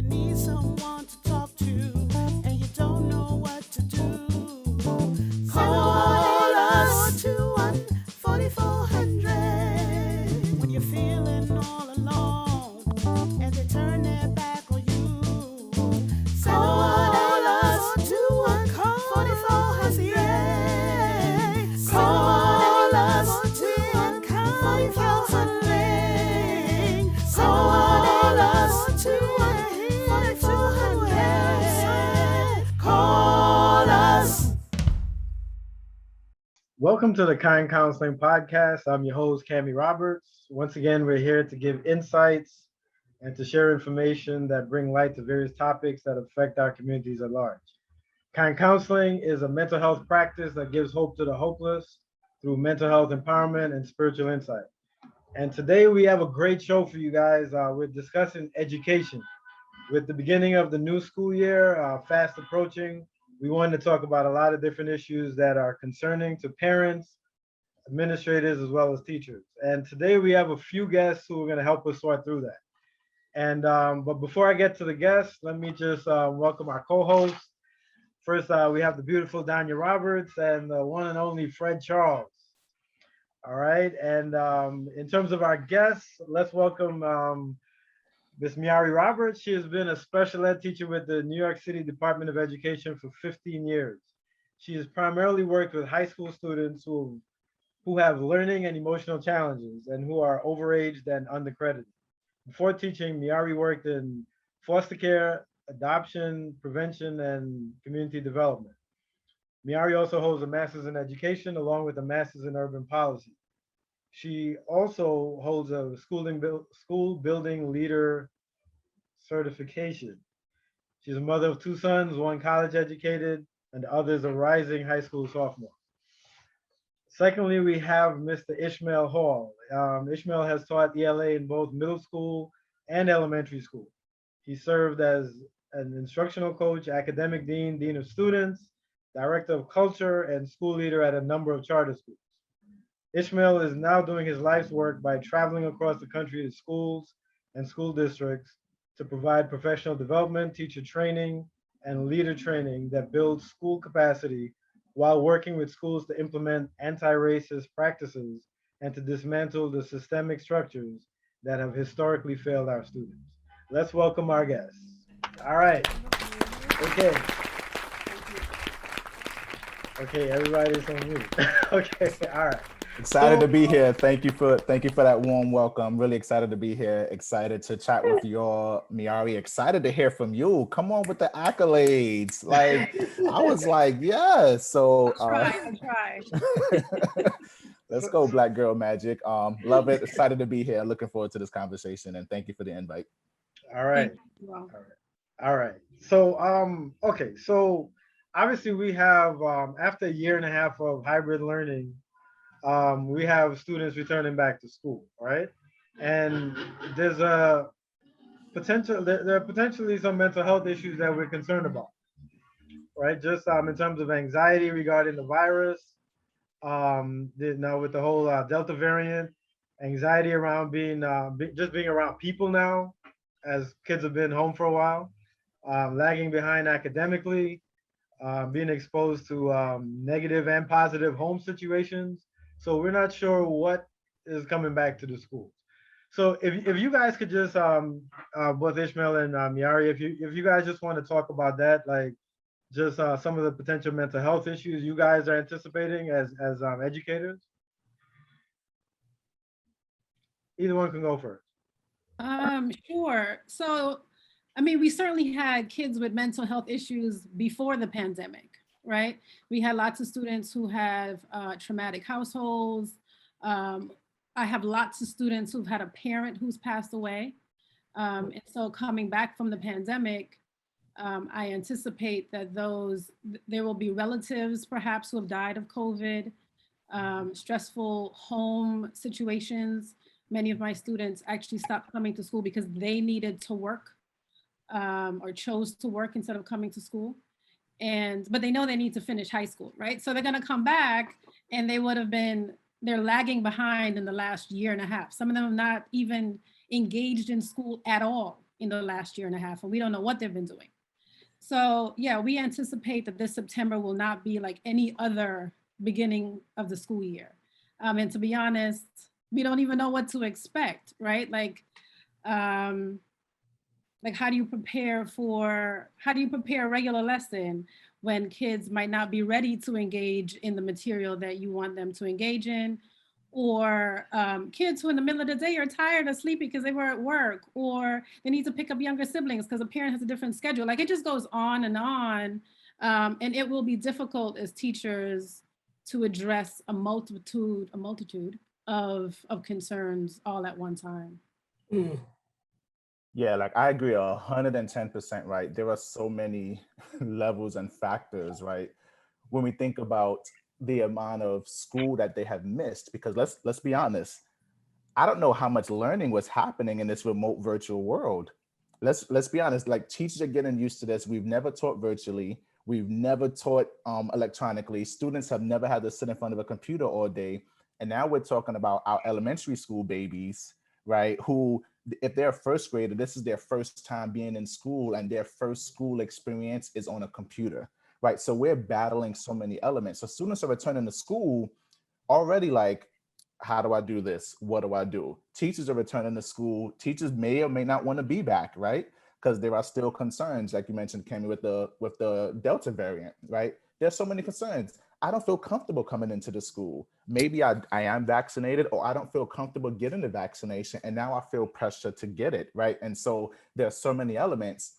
need someone to talk to and you don't know what to do, call us 214-4400 when you're feeling all alone and they turn their back on you. Call us 214-4400. Call us 214-4400. Call us 214-4400. Call us. Welcome to the Kind Counseling Podcast. I'm your host, Miari Roberts. Once again, we're here to give insights and to share information that bring light to various topics that affect our communities at large. Kind Counseling is a mental health practice that gives hope to the hopeless through mental health empowerment and spiritual insight. And today we have a great show for you guys. We're discussing education. With the beginning of the new school year fast approaching, we wanted to talk about a lot of different issues that are concerning to parents, administrators, as well as teachers. And today we have a few guests who are going to help us sort through that. And but before I get to the guests, let me just welcome our co-hosts. First, we have the beautiful Dania Roberts and the one and only Fred Charles. All right. And in terms of our guests, let's welcome Miss Miari Roberts. She has been a special ed teacher with the New York City Department of Education for 15 years. She has primarily worked with high school students who have learning and emotional challenges and who are overaged and undercredited. Before teaching, Miari worked in foster care, adoption, prevention, and community development. Miari also holds a master's in education along with a master's in urban policy. She also holds a school building leader certification. She's a mother of two sons, one college educated, and the other is a rising high school sophomore. Secondly, we have Mr. Ishmael Hall. Ishmael has taught ELA in both middle school and elementary school. He served as an instructional coach, academic dean, dean of students, director of culture, and school leader at a number of charter schools. Ishmael is now doing his life's work by traveling across the country to schools and school districts to provide professional development, teacher training, and leader training that builds school capacity while working with schools to implement anti-racist practices and to dismantle the systemic structures that have historically failed our students. Let's welcome our guests. All right. Okay. Okay, everybody's on mute. Okay, all right. Excited to be here. Thank you for that warm welcome. Really excited to be here. Excited to chat with you all, Miari. Excited to hear from you. Come on with the accolades. Like I was like, yeah. So I'll try. Let's go, Black Girl Magic. Love it. Excited to be here. Looking forward to this conversation, and thank you for the invite. All right. Well, All right. So okay. So obviously we have after a year and a half of hybrid learning. We have students returning back to school, right? And there's a potential, there are potentially some mental health issues that we're concerned about, right? Just in terms of anxiety regarding the virus, now with the whole Delta variant, anxiety around being, just being around people now, as kids have been home for a while, lagging behind academically, being exposed to negative and positive home situations. So we're not sure what is coming back to the schools. So if you guys could just both Ishmael and Miari, if you guys just want to talk about that, like just some of the potential mental health issues you guys are anticipating as educators. Either one can go first. Sure. So, I mean, we certainly had kids with mental health issues before the pandemic, right? We had lots of students who have traumatic households. I have lots of students who've had a parent who's passed away. And so coming back from the pandemic, I anticipate that there will be relatives perhaps who have died of COVID, stressful home situations. Many of my students actually stopped coming to school because they needed to work or chose to work instead of coming to school. But they know they need to finish high school, right? So they're gonna come back and they're lagging behind in the last year and a half. Some of them have not even engaged in school at all in the last year and a half, and we don't know what they've been doing. So yeah, we anticipate that this September will not be like any other beginning of the school year. And to be honest, we don't even know what to expect, right? Like how do you prepare a regular lesson when kids might not be ready to engage in the material that you want them to engage in, or kids who in the middle of the day are tired or sleepy because they were at work, or they need to pick up younger siblings because a parent has a different schedule. Like it just goes on, and it will be difficult as teachers to address a multitude of concerns all at one time. Mm. Yeah, like I agree 110%, right? There are so many levels and factors, right? When we think about the amount of school that they have missed, because let's be honest, I don't know how much learning was happening in this remote virtual world. Let's be honest, like teachers are getting used to this. We've never taught virtually. We've never taught electronically. Students have never had to sit in front of a computer all day. And now we're talking about our elementary school babies, right? Who, if they're a first grader, this is their first time being in school and their first school experience is on a computer, right? So we're battling so many elements. So students are returning to school already like, how do I do this? What do I do? Teachers are returning to school. Teachers may or may not want to be back, right? Because there are still concerns, like you mentioned, Kemi, with the Delta variant, right? There's so many concerns. I don't feel comfortable coming into the school. Maybe I am vaccinated, or I don't feel comfortable getting the vaccination, and now I feel pressure to get it, right? And so there are so many elements.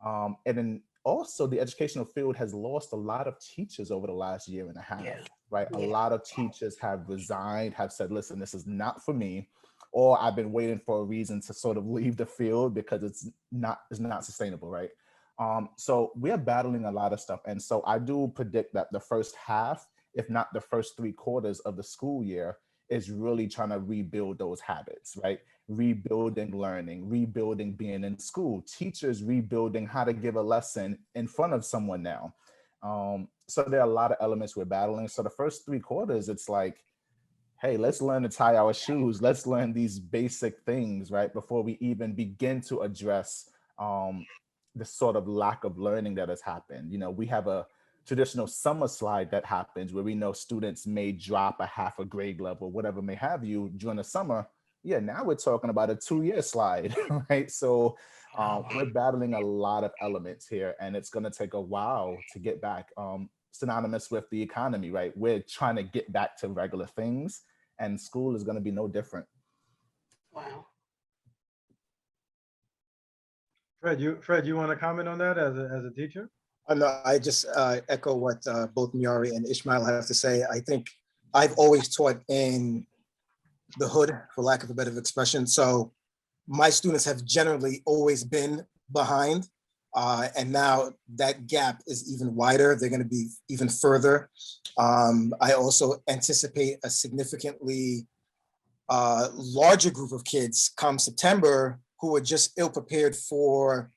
And then also the educational field has lost a lot of teachers over the last year and a half, right? A lot of teachers have resigned, have said, listen, this is not for me, or I've been waiting for a reason to sort of leave the field because it's not sustainable, right? So we're battling a lot of stuff. And so I do predict that the first half, if not the first 3/4 of the school year, is really trying to rebuild those habits, right? Rebuilding learning, rebuilding being in school, teachers rebuilding how to give a lesson in front of someone now. So there are a lot of elements we're battling. So the first 3/4, it's like, hey, let's learn to tie our shoes. Let's learn these basic things, right? Before we even begin to address the sort of lack of learning that has happened. You know, we have a traditional summer slide that happens where we know students may drop a half a grade level, whatever may have you during the summer. Yeah, now we're talking about a 2-year slide, right? So we're battling a lot of elements here, and it's going to take a while to get back. Synonymous with the economy, right? We're trying to get back to regular things, and school is going to be no different. Wow. Fred, you want to comment on that as a teacher? No, I just echo what both Miari and Ishmael have to say. I think I've always taught in the hood, for lack of a better expression. So my students have generally always been behind. And now that gap is even wider. They're going to be even further. I also anticipate a significantly larger group of kids come September who are just ill prepared for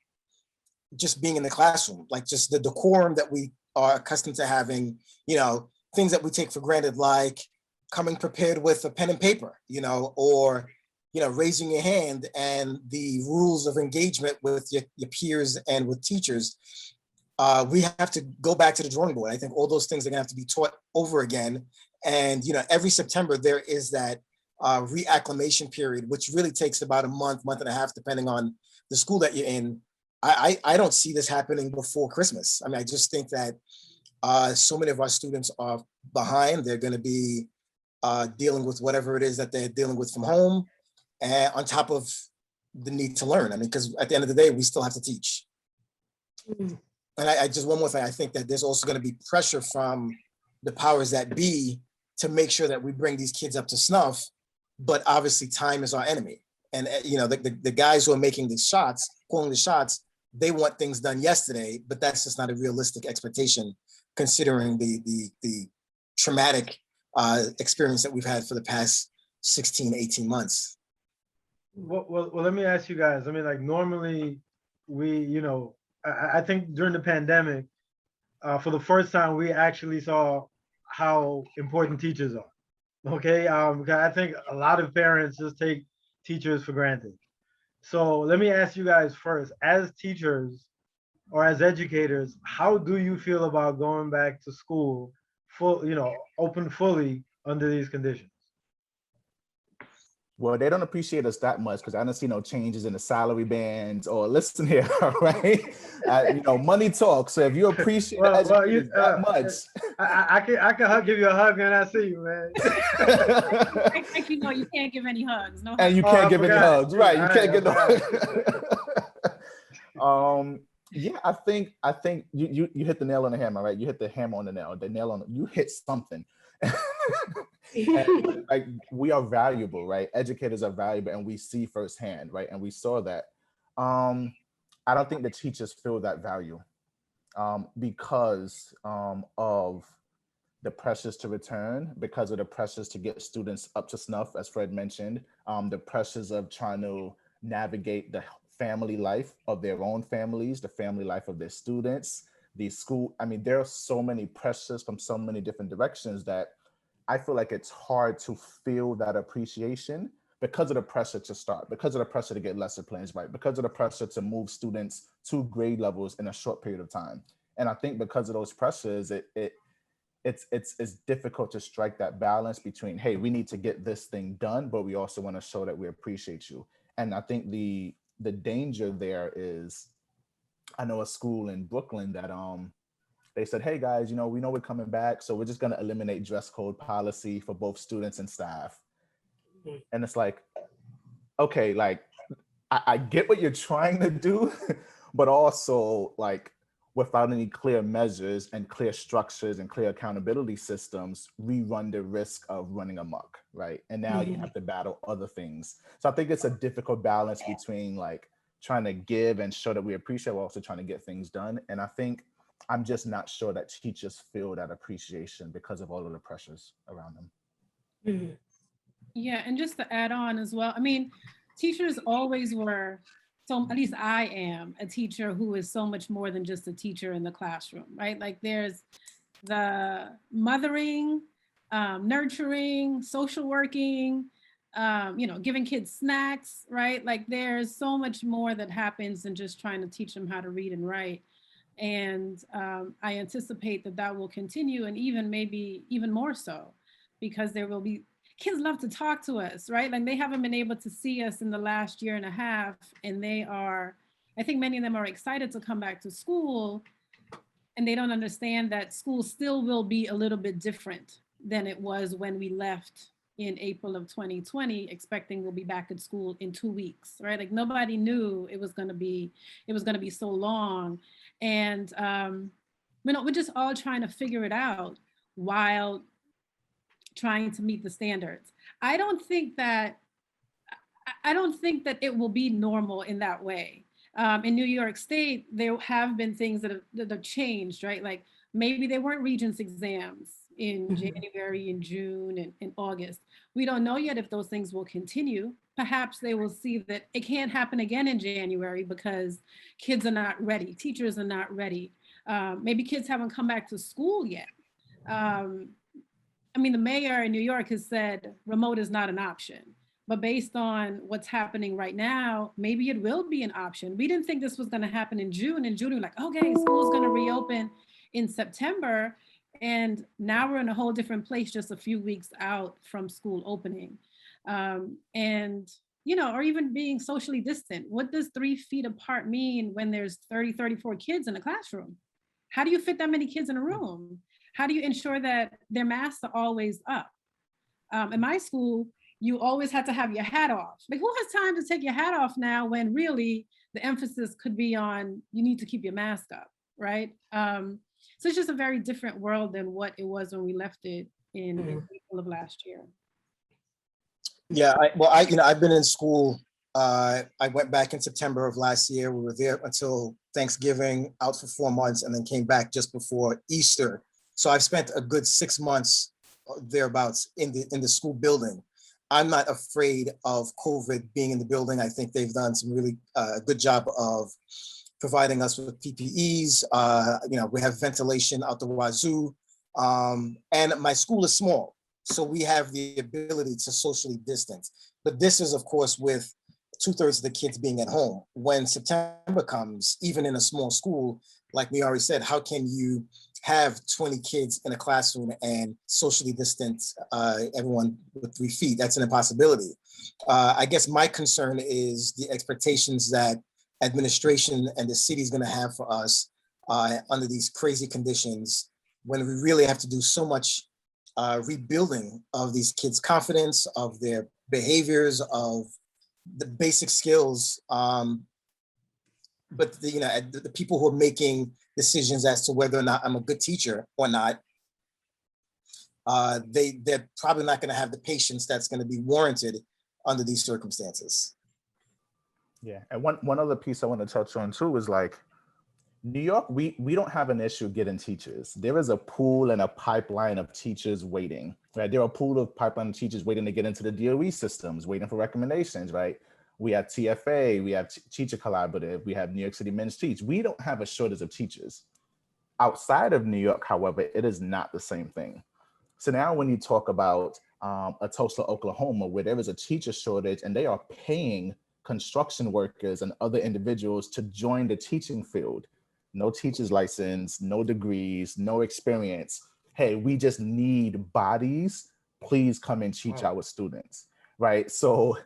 just being in the classroom, like just the decorum that we are accustomed to having, you know, things that we take for granted, like coming prepared with a pen and paper, you know, or, you know, raising your hand, and the rules of engagement with your peers and with teachers. We have to go back to the drawing board. I think all those things are gonna have to be taught over again. And, you know, every September there is that reacclimation period, which really takes about a month and a half, depending on the school that you're in. I don't see this happening before Christmas. I mean, I just think that so many of our students are behind. They're going to be dealing with whatever it is that they're dealing with from home, and on top of the need to learn. I mean, because at the end of the day, we still have to teach. And I just, one more thing, I think that there's also going to be pressure from the powers that be to make sure that we bring these kids up to snuff. But obviously, time is our enemy. And, you know, the guys who are making the shots, calling the shots, they want things done yesterday, but that's just not a realistic expectation, considering the traumatic experience that we've had for the past 16, 18 months. Well, let me ask you guys. I mean, like normally we, you know, I think during the pandemic, for the first time, we actually saw how important teachers are. Okay, because I think a lot of parents just take teachers for granted. So let me ask you guys first, as teachers or as educators, how do you feel about going back to school full, open fully under these conditions? Well, they don't appreciate us that much because I don't see no changes in the salary bands or listen here, right? Money talks. So if you appreciate the educators that much, I can give you a hug and I see you, man. Like, you can't give any hugs. No and hugs. you can't I give any forgot. hugs, right? You All can't right, get no. Yeah, I think you hit the nail on the hammer, right? You hit the hammer on the nail on. You hit something. And, like, we are valuable, right? Educators are valuable, and we see firsthand, right? And we saw that. I don't think the teachers feel that value because of the pressures to return, because of the pressures to get students up to snuff, as Fred mentioned, the pressures of trying to navigate the family life of their own families, the family life of their students, the school. I mean, there are so many pressures from so many different directions that I feel like it's hard to feel that appreciation because of the pressure to start, because of the pressure to get lesson plans right, because of the pressure to move students to grade levels in a short period of time. And I think because of those pressures, it's difficult to strike that balance between, hey, we need to get this thing done, but we also want to show that we appreciate you. And I think the danger there is, I know a school in Brooklyn that they said, hey guys, we know we're coming back, so we're just going to eliminate dress code policy for both students and staff. And it's like, okay, like I get what you're trying to do, but also, like, without any clear measures and clear structures and clear accountability systems, we run the risk of running amok, right? And now you have to battle other things. So I think it's a difficult balance between, like, trying to give and show that we appreciate, while also trying to get things done. And I think I'm just not sure that teachers feel that appreciation because of all of the pressures around them. Yeah, and just to add on as well, I mean, teachers always were, so at least I am a teacher who is so much more than just a teacher in the classroom, right? Like, there's the mothering, nurturing, social working, giving kids snacks, right? Like, there's so much more that happens than just trying to teach them how to read and write. And I anticipate that will continue, and maybe even more so, because there will be, kids love to talk to us, right? Like, they haven't been able to see us in the last year and a half, and I think many of them are excited to come back to school, and they don't understand that school still will be a little bit different than it was when we left in April of 2020, expecting we'll be back at school in 2 weeks, right? Like, nobody knew it was going to be so long. And we're just all trying to figure it out while trying to meet the standards. I don't think that it will be normal in that way. In New York State, there have been things that have changed, right? Like, maybe there weren't Regents exams in January and June and August. We don't know yet if those things will continue. Perhaps they will see that it can't happen again in January because kids are not ready, teachers are not ready. Maybe kids haven't come back to school yet. I mean, the mayor in New York has said remote is not an option, but based on what's happening right now, maybe it will be an option. We didn't think this was going to happen in June. In June, we were like, okay, school's going to reopen in September. And now we're in a whole different place just a few weeks out from school opening. Or even being socially distant. What does 3 feet apart mean when there's 30, 34 kids in a classroom? How do you fit that many kids in a room? How do you ensure that their masks are always up? In my school, you always had to have your hat off. Like, who has time to take your hat off now when really the emphasis could be on you need to keep your mask up, right? So it's just a very different world than what it was when we left it in April of last year. Yeah, I've been in school. I went back in September of last year. We were there until Thanksgiving, out for 4 months, and then came back just before Easter. So I've spent a good 6 months thereabouts in the school building. I'm not afraid of COVID being in the building. I think they've done some really good job of providing us with PPEs. We have ventilation out the wazoo. And my school is small, so we have the ability to socially distance. But this is, of course, with 2/3 of the kids being at home. When September comes, even in a small school, like Miari said, how can you have 20 kids in a classroom and socially distance everyone with 3 feet? That's an impossibility. I guess my concern is the expectations that administration and the city is going to have for us under these crazy conditions, when we really have to do so much rebuilding of these kids' confidence, of their behaviors, of the basic skills. But the people who are making decisions as to whether or not I'm a good teacher or not, they're probably not going to have the patience that's going to be warranted under these circumstances. Yeah, and one other piece I want to touch on too is like New York, we don't have an issue getting teachers. There is a pool and a pipeline of teachers waiting, right? There are a pool of pipeline of teachers waiting to get into the DOE systems, waiting for recommendations, right? We have TFA, we have Teacher Collaborative, we have New York City Men's Teach. We don't have a shortage of teachers. Outside of New York, however, it is not the same thing. So now when you talk about a Tulsa, Oklahoma, where there is a teacher shortage and they are paying construction workers and other individuals to join the teaching field, no teacher's license, no degrees, no experience. Hey, we just need bodies. Please come and teach our students, right? So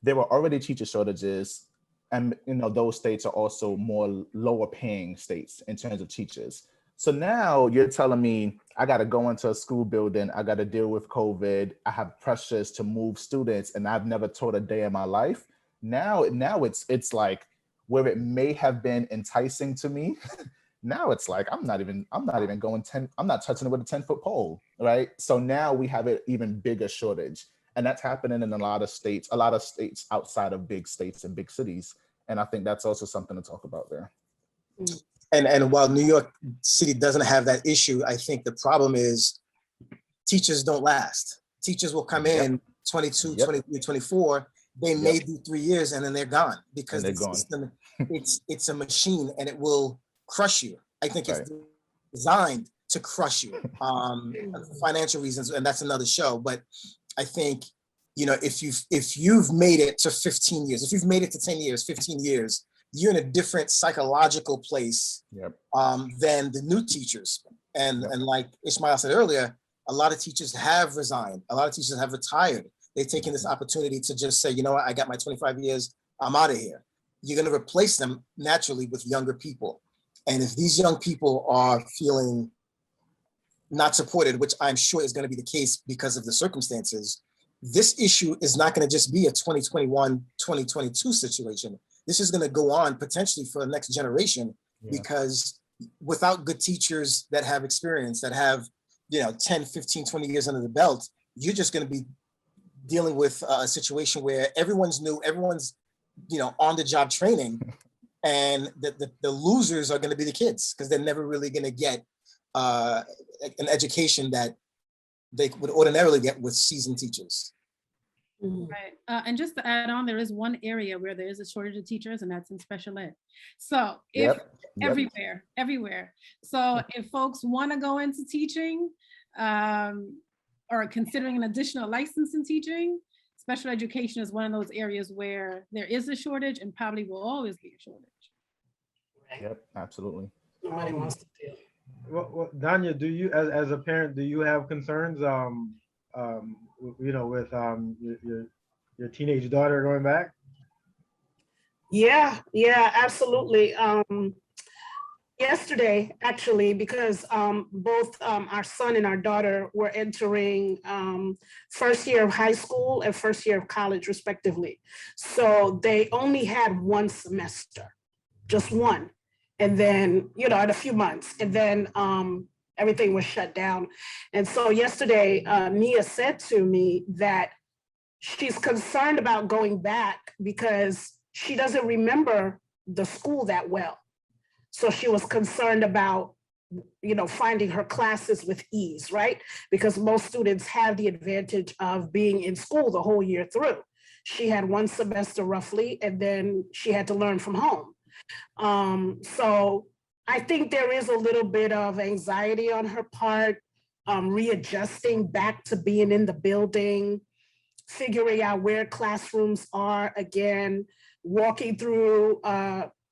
there were already teacher shortages, and those states are also more lower paying states in terms of teachers. So now you're telling me I got to go into a school building, I got to deal with COVID, I have pressures to move students, and I've never taught a day in my life. Now it's like where it may have been enticing to me. Now it's like I'm not even going 10, I'm not touching it with a 10-foot pole, right? So now we have an even bigger shortage. And that's happening in a lot of states outside of big states and big cities. And I think that's also something to talk about there. And while New York City doesn't have that issue, I think the problem is teachers don't last. Teachers will come in 22, 23, 24. They may do 3 years and then they're gone because the system, it's a machine and it will crush you. I think it's designed to crush you for financial reasons, and that's another show. But I think, if you've made it to 15 years, if you've made it to 10 years, 15 years, you're in a different psychological place than the new teachers. And like Ishmael said earlier, a lot of teachers have resigned. A lot of teachers have retired. They've taken this opportunity to just say, you know what, I got my 25 years, I'm out of here. You're going to replace them naturally with younger people. And if these young people are feeling not supported, which I'm sure is going to be the case because of the circumstances, this issue is not going to just be a 2021, 2022 situation. This is going to go on potentially for the next generation, because without good teachers that have experience, that have 10, 15, 20 years under the belt, you're just going to be dealing with a situation where everyone's new, everyone's on the job training, and the losers are going to be the kids, because they're never really going to get an education that they would ordinarily get with seasoned teachers. Right. And just to add on, there is one area where there is a shortage of teachers, and that's in special ed. So if everywhere. So if folks want to go into teaching or considering an additional license in teaching, special education is one of those areas where there is a shortage and probably will always be a shortage. Yep, absolutely. Nobody wants to deal. Well, Dania, do you, as a parent, do you have concerns, with your teenage daughter going back? Yeah, absolutely. Yesterday, actually, because both our son and our daughter were entering first year of high school and first year of college, respectively. So they only had one semester, just one. And then, in a few months, and then everything was shut down. And so yesterday, Nia said to me that she's concerned about going back because she doesn't remember the school that well. So she was concerned about, finding her classes with ease, right? Because most students have the advantage of being in school the whole year through. She had one semester roughly, and then she had to learn from home. So I think there is a little bit of anxiety on her part, readjusting back to being in the building, figuring out where classrooms are again. walking through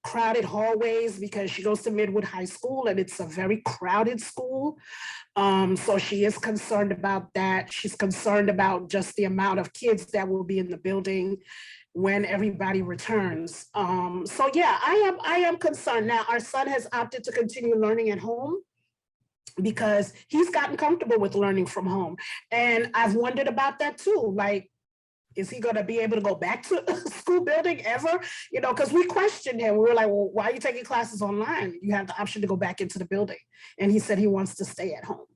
crowded hallways because she goes to Midwood High School and it's a very crowded school. So she is concerned about that. She's concerned about just the amount of kids that will be in the building when everybody returns. So yeah, I am concerned. Now, our son has opted to continue learning at home because he's gotten comfortable with learning from home. And I've wondered about that too. Like, is he going to be able to go back to a school building ever? You know, because we questioned him. We were like, well, why are you taking classes online? You have the option to go back into the building. And he said he wants to stay at home.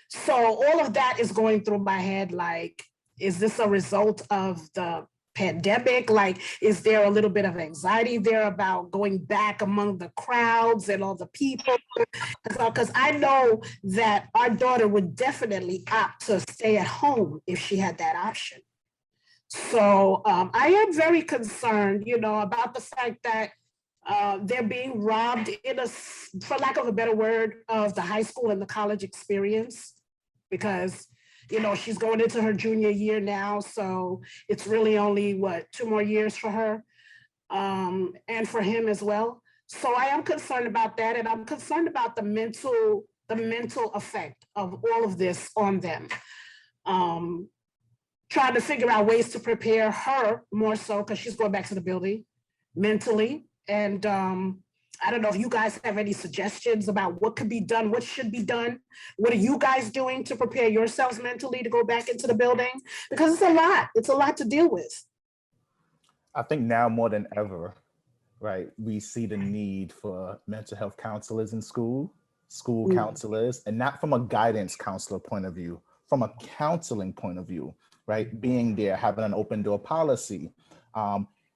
So all of that is going through my head. Like, is this a result of the pandemic? Like, is there a little bit of anxiety there about going back among the crowds and all the people? Because I know that our daughter would definitely opt to stay at home if she had that option. So I am very concerned, you know, about the fact that they're being robbed for lack of a better word, of the high school and the college experience, because, you know, she's going into her junior year now. So it's really only 2 more years for her and for him as well. So I am concerned about that. And I'm concerned about the mental effect of all of this on them. Trying to figure out ways to prepare her more so, because she's going back to the building mentally. And I don't know if you guys have any suggestions about what could be done, what should be done. What are you guys doing to prepare yourselves mentally to go back into the building? Because it's a lot. It's a lot to deal with. I think now more than ever, right, we see the need for mental health counselors in school counselors, and not from a guidance counselor point of view, from a counseling point of view, right? Being there, having an open door policy,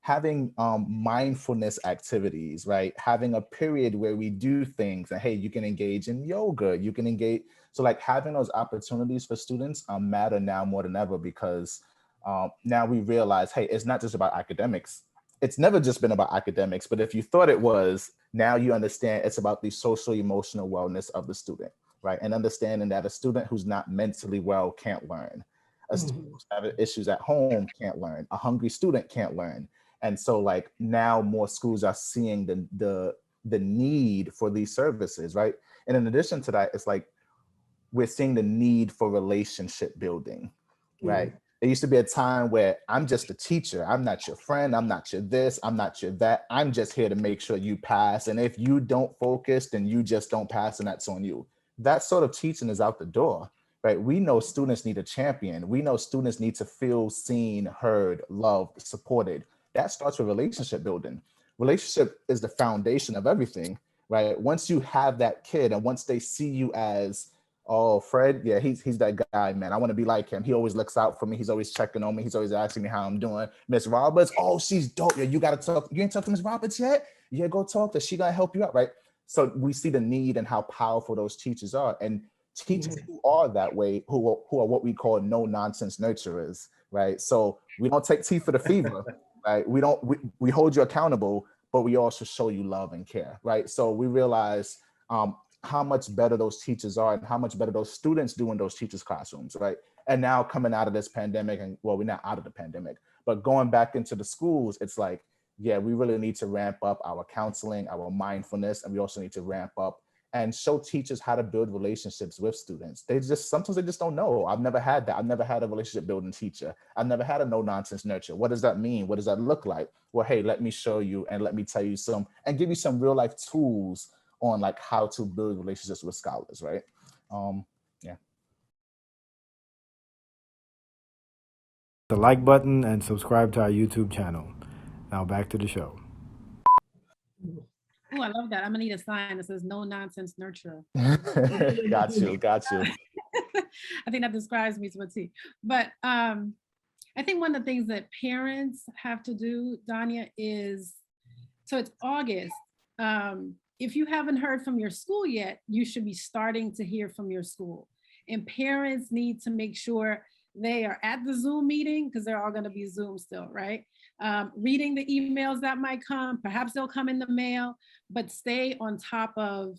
having mindfulness activities, right? Having a period where we do things and hey, you can engage in yoga, you can engage. So like having those opportunities for students matter now more than ever, because now we realize, hey, it's not just about academics. It's never just been about academics, but if you thought it was, now you understand it's about the social emotional wellness of the student, right? And understanding that a student who's not mentally well can't learn. A student who's having issues at home can't learn. A hungry student can't learn. And so like now more schools are seeing the need for these services, right? And in addition to that, it's like we're seeing the need for relationship building, right? There used to be a time where I'm just a teacher. I'm not your friend. I'm not your this. I'm not your that. I'm just here to make sure you pass. And if you don't focus, then you just don't pass, and that's on you. That sort of teaching is out the door, right? We know students need a champion. We know students need to feel seen, heard, loved, supported. That starts with relationship building. Relationship is the foundation of everything, right? Once you have that kid and once they see you as, oh, Fred, yeah, he's that guy, man. I want to be like him. He always looks out for me. He's always checking on me. He's always asking me how I'm doing. Miss Roberts, oh, she's dope. Yeah, you got to talk. You ain't talked to Miss Roberts yet? Yeah, go talk to her. She got to help you out, right? So we see the need and how powerful those teachers are. And teachers who are that way, who are what we call no nonsense nurturers, right? So we don't take tea for the fever, right? We hold you accountable, but we also show you love and care, right? So we realize how much better those teachers are and how much better those students do in those teachers' classrooms, right? And now coming out of this pandemic, and well, we're not out of the pandemic, but going back into the schools, it's like, yeah, we really need to ramp up our counseling, our mindfulness, and we also need to ramp up and show teachers how to build relationships with students. Sometimes they just don't know. I've never had that. I've never had a relationship building teacher. I've never had a no nonsense nurture. What does that mean? What does that look like? Well, hey, let me show you and let me tell you and give you some real life tools on like how to build relationships with scholars, right? Yeah. The like button and subscribe to our YouTube channel. Now back to the show. Oh, I love that. I'm gonna need a sign that says "No Nonsense Nurturer." Got you. I think that describes me to a T. But I think one of the things that parents have to do, Dania, is, so it's August. If you haven't heard from your school yet, you should be starting to hear from your school. And parents need to make sure they are at the Zoom meeting, because they're all going to be Zoom still, right? Reading the emails that might come, perhaps they'll come in the mail, but stay on top of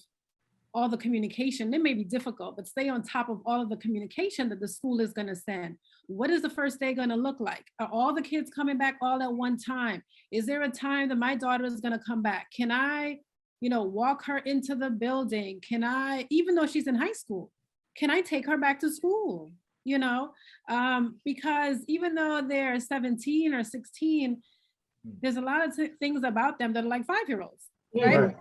all the communication. It may be difficult, but stay on top of all of the communication that the school is going to send. What is the first day going to look like? Are all the kids coming back all at one time? Is there a time that my daughter is going to come back? Can I, walk her into the building? Can I, even though she's in high school, can I take her back to school? Because even though they're 17 or 16, there's a lot of things about them that are like 5-year-olds. Right? Right.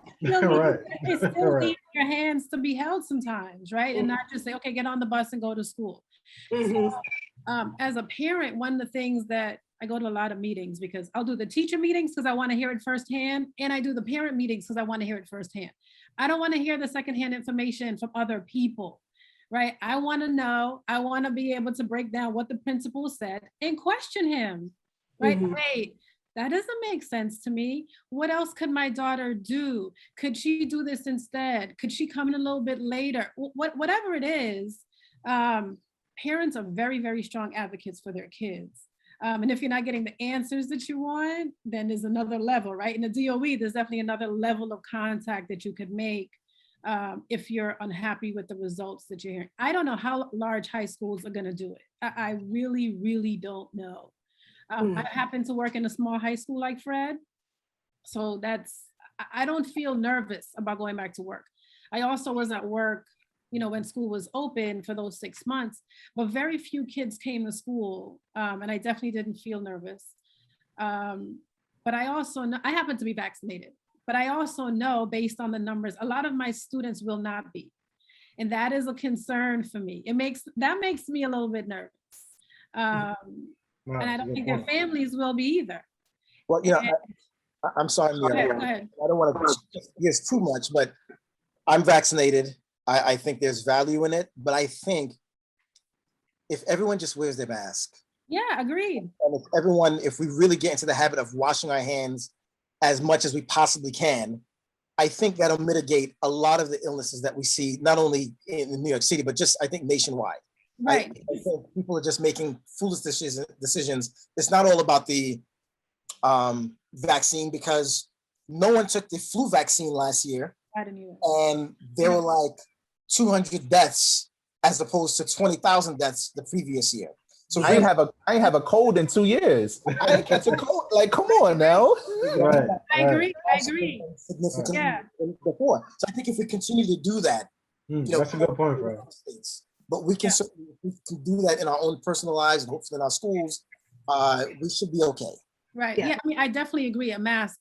It's still Right. in your hands to be held sometimes, right? And not just say, okay, get on the bus and go to school. So, as a parent, one of the things that I go to a lot of meetings because I'll do the teacher meetings because I want to hear it firsthand, and I do the parent meetings because I want to hear it firsthand. I don't want to hear the secondhand information from other people, right? I want to know, I want to be able to break down what the principal said and question him, right? Wait, that doesn't make sense to me. What else could my daughter do? Could she do this instead? Could she come in a little bit later? Whatever it is, parents are very, very strong advocates for their kids. And if you're not getting the answers that you want, then there's another level, right? In the DOE, there's definitely another level of contact that you could make if you're unhappy with the results that you're hearing. I don't know how large high schools are gonna do it. I really, really don't know. I happen to work in a small high school like Fred. So I don't feel nervous about going back to work. I also was at work, when school was open for those 6 months, but very few kids came to school. And I definitely didn't feel nervous. But I also know, I happen to be vaccinated, but I also know based on the numbers, a lot of my students will not be. And that is a concern for me. That makes me a little bit nervous. And I don't think their families will be either. Well, I'm sorry, Go Mia. ahead. I don't want to guess too much, but I'm vaccinated. I think there's value in it, but I think if everyone just wears their mask, Yeah, agreed. and if we really get into the habit of washing our hands as much as we possibly can, I think that'll mitigate a lot of the illnesses that we see, not only in New York City, but just I think nationwide. Right. I think people are just making foolish decisions. It's not all about the vaccine because no one took the flu vaccine last year, I didn't either. and there were like 200 deaths as opposed to 20,000 deaths the previous year. So I ain't have a cold in 2 years. I ain't catch a cold. Like, come on now. Right. I agree. significantly Yeah. before. So I think if we continue to do that, That's a good point, Fred. but we can certainly, if we can do that in our own personal lives and hopefully in our schools, we should be okay. Right. Yeah. I mean, I definitely agree. A mask,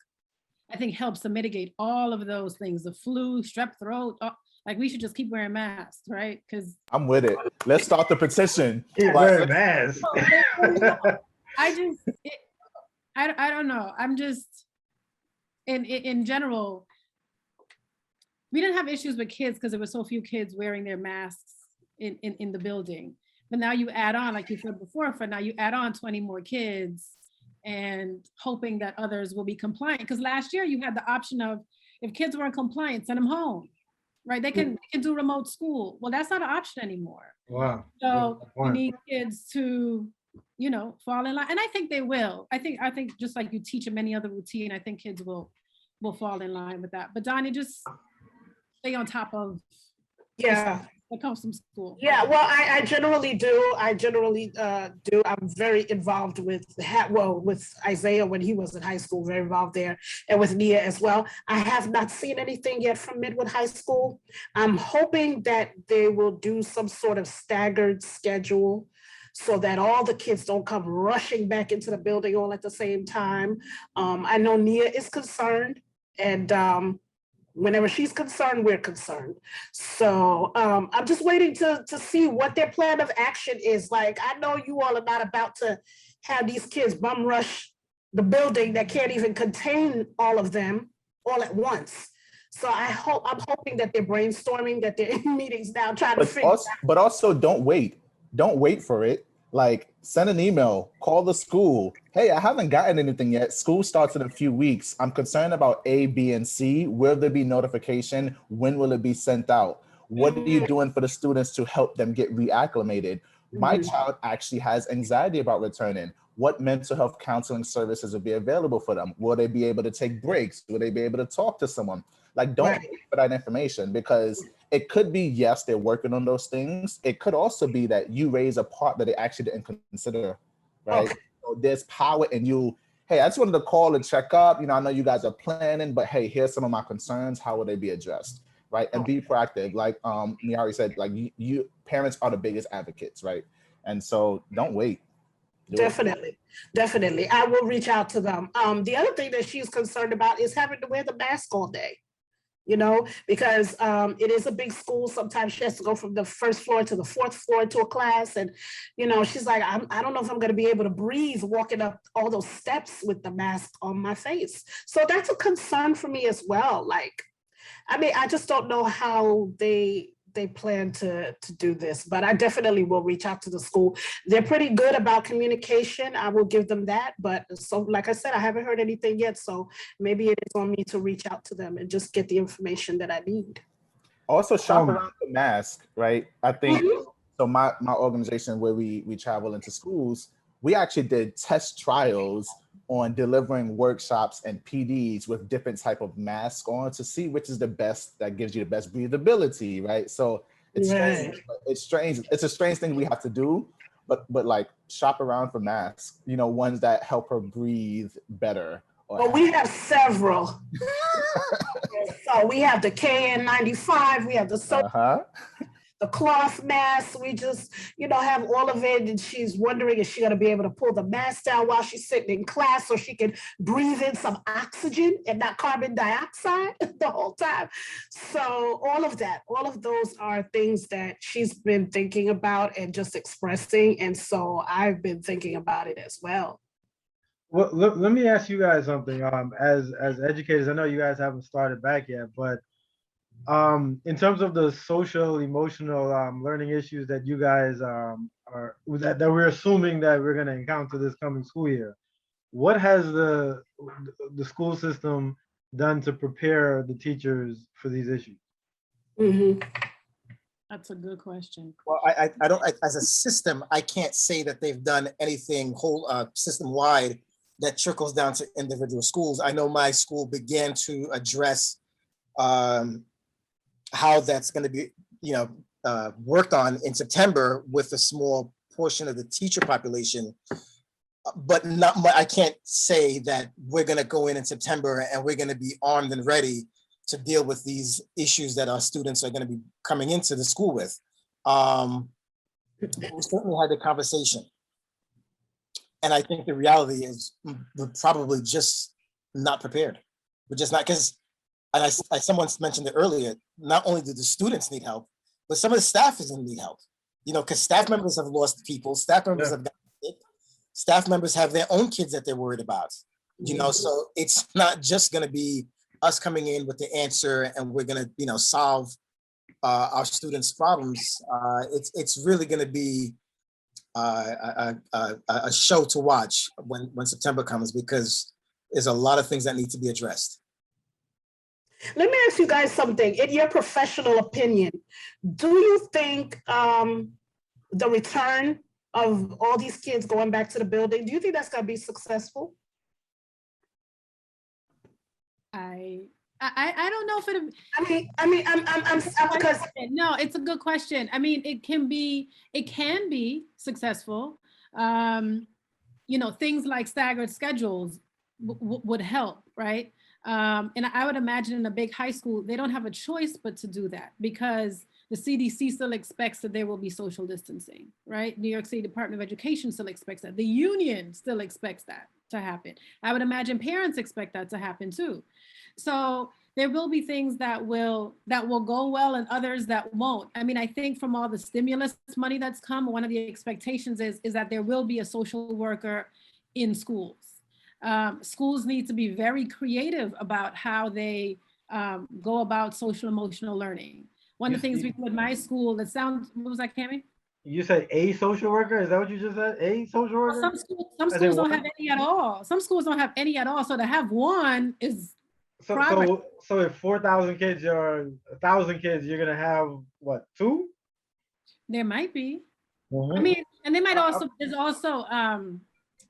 I think, helps to mitigate all of those things: the flu, strep throat. Like, we should just keep wearing masks, right? Because I'm with it. Let's start the petition. Keep wearing masks. I don't know. I'm just in general. We didn't have issues with kids because there were so few kids wearing their masks in the building. But now you add on, like you said before, now you add on 20 more kids and hoping that others will be compliant. Because last year you had the option of, if kids weren't compliant, send them home, right? They can do remote school. Well, that's not an option anymore. Wow. So you need kids to, fall in line. And I think they will. I think just like you teach them any other routine, I think kids will fall in line with that. But Dania, just stay on top of what comes from school. Yeah, well, I generally do. Do. I'm very involved with Isaiah when he was in high school, very involved there, and with Nia as well. I have not seen anything yet from Midwood High School. I'm hoping that they will do some sort of staggered schedule so that all the kids don't come rushing back into the building all at the same time. I know Nia is concerned, and whenever she's concerned, we're concerned. So I'm just waiting to see what their plan of action is. Like, I know you all are not about to have these kids bum rush the building that can't even contain all of them all at once. So I'm hoping that they're brainstorming, that they're in meetings now trying to figure out. But also don't wait. Don't wait for it. Like, send an email, call the school. Hey, I haven't gotten anything yet. School starts in a few weeks. I'm concerned about A, B, and C. Will there be notification? When will it be sent out? What are you doing for the students to help them get reacclimated? My child actually has anxiety about returning. what mental health counseling services will be available for them. Will they be able to take breaks? Will they be able to talk to someone? Like, don't Right. wait for that information, because it could be, yes, they're working on those things. It could also be that you raise a part that they actually didn't consider, right? Okay. So there's power in you. Hey, I just wanted to call and check up. I know you guys are planning, but hey, here's some of my concerns. How will they be addressed? Right. And be proactive. Like Miari said, like you parents are the biggest advocates, right? And so don't wait. Definitely. Definitely. I will reach out to them. The other thing that she's concerned about is having to wear the mask all day, because it is a big school. Sometimes she has to go from the first floor to the fourth floor to a class. And, she's like, I don't know if I'm going to be able to breathe walking up all those steps with the mask on my face. So that's a concern for me as well. Like, I just don't know how they plan to do this, but I definitely will reach out to the school. They're pretty good about communication. I will give them that. But so, like I said, I haven't heard anything yet. So maybe it is on me to reach out to them and just get the information that I need. Also shop around the mask, right? I think, so my organization where we travel into schools, we actually did test trials on delivering workshops and PDs with different type of masks on to see which is the best, that gives you the best breathability, right? So it's strange. It's strange. It's a strange thing we have to do, but like shop around for masks, ones that help her breathe better. Well, we have several. So we have the KN95, we have the the cloth mask. We just, have all of it. And she's wondering if she's going to be able to pull the mask down while she's sitting in class so she can breathe in some oxygen and not carbon dioxide the whole time. So all of those are things that she's been thinking about and just expressing. And so I've been thinking about it as well. Well, let me ask you guys something. As educators, I know you guys haven't started back yet, but in terms of the social, emotional learning issues that you guys that we're assuming that we're going to encounter this coming school year, what has the school system done to prepare the teachers for these issues? That's a good question. Well, I don't, as a system, I can't say that they've done anything whole system wide that trickles down to individual schools. I know my school began to address how that's going to be, worked on in September with a small portion of the teacher population, but not. I can't say that we're going to go in September and we're going to be armed and ready to deal with these issues that our students are going to be coming into the school with. We certainly had the conversation, and I think the reality is we're probably just not prepared. We're just not, because. And I someone mentioned it earlier, not only do the students need help, but some of the staff is going to need help, because staff members have lost people, staff members have gotten sick, staff members have their own kids that they're worried about, so it's not just going to be us coming in with the answer and we're going to, solve our students' problems. It's really going to be a show to watch when September comes, because there's a lot of things that need to be addressed. Let me ask you guys something. In your professional opinion, do you think the return of all these kids going back to the building, do you think that's going to be successful? I don't know if it. I'm because no, it's a good question. It can be successful. Things like staggered schedules would help, right? And I would imagine in a big high school, they don't have a choice but to do that, because the CDC still expects that there will be social distancing, right? New York City Department of Education still expects that. The union still expects that to happen. I would imagine parents expect that to happen too. So there will be things that will go well and others that won't. I think from all the stimulus money that's come, one of the expectations is that there will be a social worker in schools. Schools need to be very creative about how they go about social emotional learning. One of the things we do at my school that sounds, what was that, Cami? You said a social worker? Is that what you just said? A social worker? Well, some schools don't have any at all. Some schools don't have any at all. So to have one is progress. So if 4,000 kids or 1,000 kids, you're gonna have what, 2? There might be. Mm-hmm. And they might also, there's also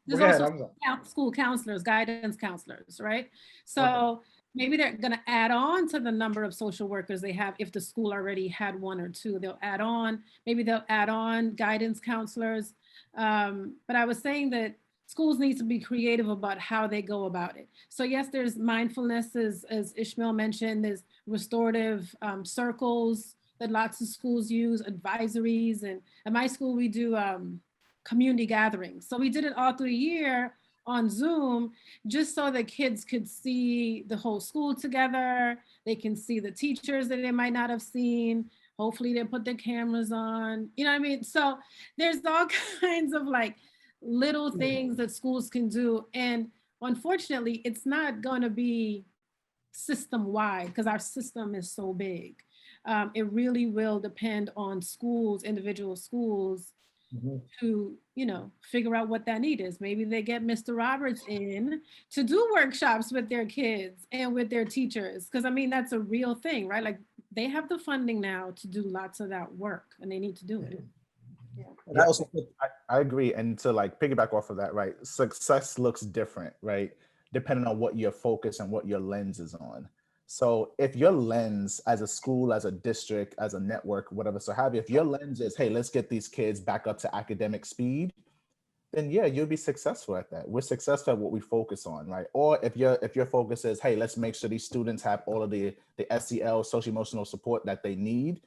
There's Go ahead, also I'm sorry. school counselors, guidance counselors, right? So Okay. maybe they're going to add on to the number of social workers they have. If the school already had one or two, they'll add on, maybe they'll add on guidance counselors. But I was saying that schools need to be creative about how they go about it. So yes, there's mindfulness, as Ishmael mentioned, there's restorative circles that lots of schools use, advisories. And at my school, we do community gatherings. So we did it all through the year on Zoom, just so that kids could see the whole school together. They can see the teachers that they might not have seen. Hopefully they put their cameras on, you know what I mean? So there's all kinds of like little things that schools can do. And unfortunately, it's not going to be system-wide because our system is so big. It really will depend on schools, individual schools, to, you know, figure out what that need is. Maybe they get Mr. Roberts in to do workshops with their kids and with their teachers. Because I mean, that's a real thing, right? Like they have the funding now to do lots of that work and they need to do it. And I also think I agree. And to like piggyback off of that, right? Success looks different, right? Depending on what your focus and what your lens is on. So if your lens as a school, as a district, as a network, whatever, so have you, if your lens is, hey, let's get these kids back up to academic speed, then yeah, you'll be successful at that. We're successful at what we focus on, right? Or if your focus is, hey, let's make sure these students have all of the SEL, social emotional support that they need,